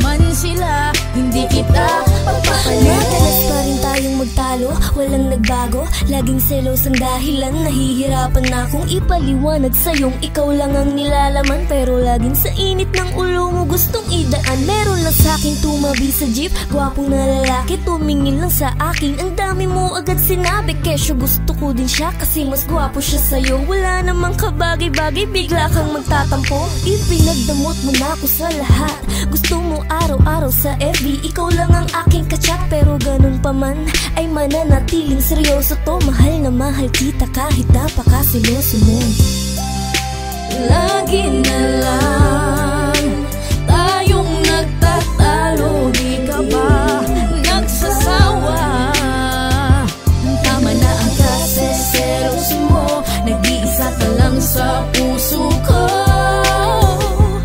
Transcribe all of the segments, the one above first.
man sila, hindi kita pagpapalit. Madalas pa rin tayong magtalo, walang nagbago. Laging selos ang dahilan, nahihirapan na akong ipaliwanag sa'yong ikaw lang ang nilalaman. Pero laging sa init ng ulo mo gustong idaan. Meron lang sa'kin tumabi sa jeep, gwapong na lalaki, tumingin lang sa akin. Ang dami mo agad sinabi, kesyo gusto ko din siya kasi mas gwapo siya sa'yo. Wala namang kabagay-bagay, bigla kang magtatampo. Ipinagdamot mo na ako sa lahat, gusto mo araw-araw sa FB, ikaw lang ang aking kachat. Pero ganun pa man ay mananatiling seryoso to. Mahal na mahal kita kahit napakasiloso mo. Lagi na lang tayong nagtatalo, di ka ba nagsasawa? Tama na ang kaseselos mo, nag-iisa ka lang sa puso ko.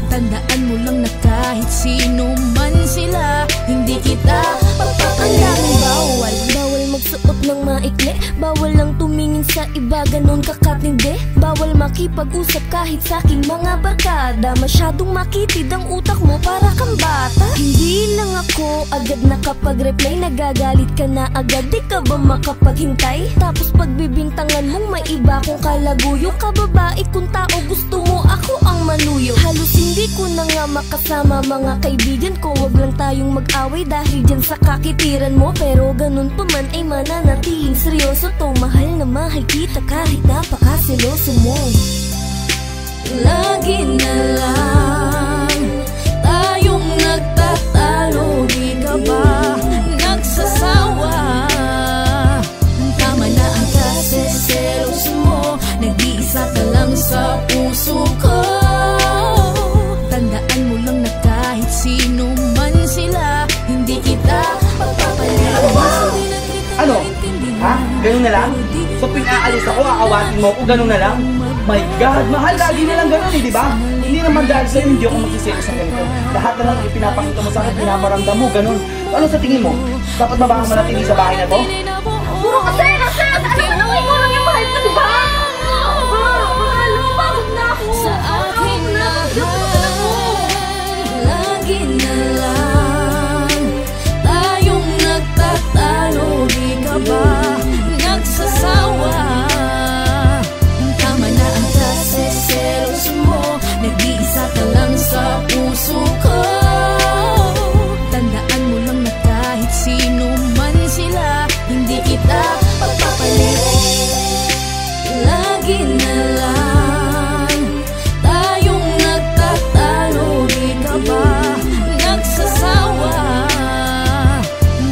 Tandaan mo lang na kahit sino man sila, hindi kita pagpapalit. Bawal, bawal magsuot ng maikli, bawal lang tumingin sa iba, ganon kakatindi. Bawal makipag-usap kahit sa aking mga barkada, masyadong makitid ang utak mo para kang bata. Hindi lang ako agad nakapag-reply, nagagalit ka na agad, di ka ba makapaghintay? Tapos pagbibintangan mong may iba kong kalaguyo, kababae kung tao gusto mo ako ang manuyo. Halos hindi ko na nga makasama mga kaibigan ko, wag lang tayong mag-away dahil dyan sa kakitiran mo. Pero ganun pa man ay mananatiling seryoso to. Mahal na mahal kita kahit napakasiloso mo. Lagi na lang tayong nagtatalo, di ka ba nagsasawa? Tama na ang kaseselos mo, nag-iisa ka lang sa puso ko. Tandaan mo lang na kahit sino man sila, hindi kita pagpapalit. Ano? Ha? Ganun na lang? So pinaalis ako, aawatin mo ako, ganun na lang? My God, mahal, lagi na lang ganun eh, di ba? Hindi naman dahil sa'yo, hindi ako magsiselo sa ganito. Lahat na lang ipinapakita mo sa akin, pinamaramdam mo, ganun. Ano sa tingin mo? Dapat ba baka manatili sa bahay na to? Puro kasi, alam mo na ikaw lang yung mahal ko, di ba? Mahal, pagod na ako. Sa akin lahat, lagi na lang tayong nagtatalo, di ka ba nagsasawa? Tama na ang kaseselos mo, nag-iisa ka lang sa puso ko. Tandaan mo lang na kahit sino man sila, hindi kita pagpapalit. Lagi na lang tayong nagtatalo, di ka ba nagsasawa?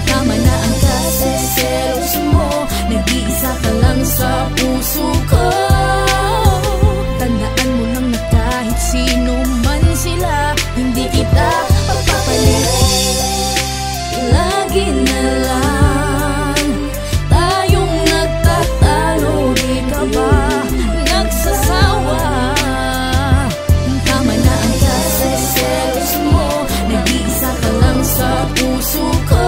Tama na ang kaseselos mo, nag-iisa ka lang sa puso ko. Tandaan mo lang na kahit sino man sila, hindi kita pagpapalit. Lagi na lang tayong nagtatalo, di ka ba nagsasawa? Tama na ang kaseselos mo, nag-iisa ka lang sa puso ko.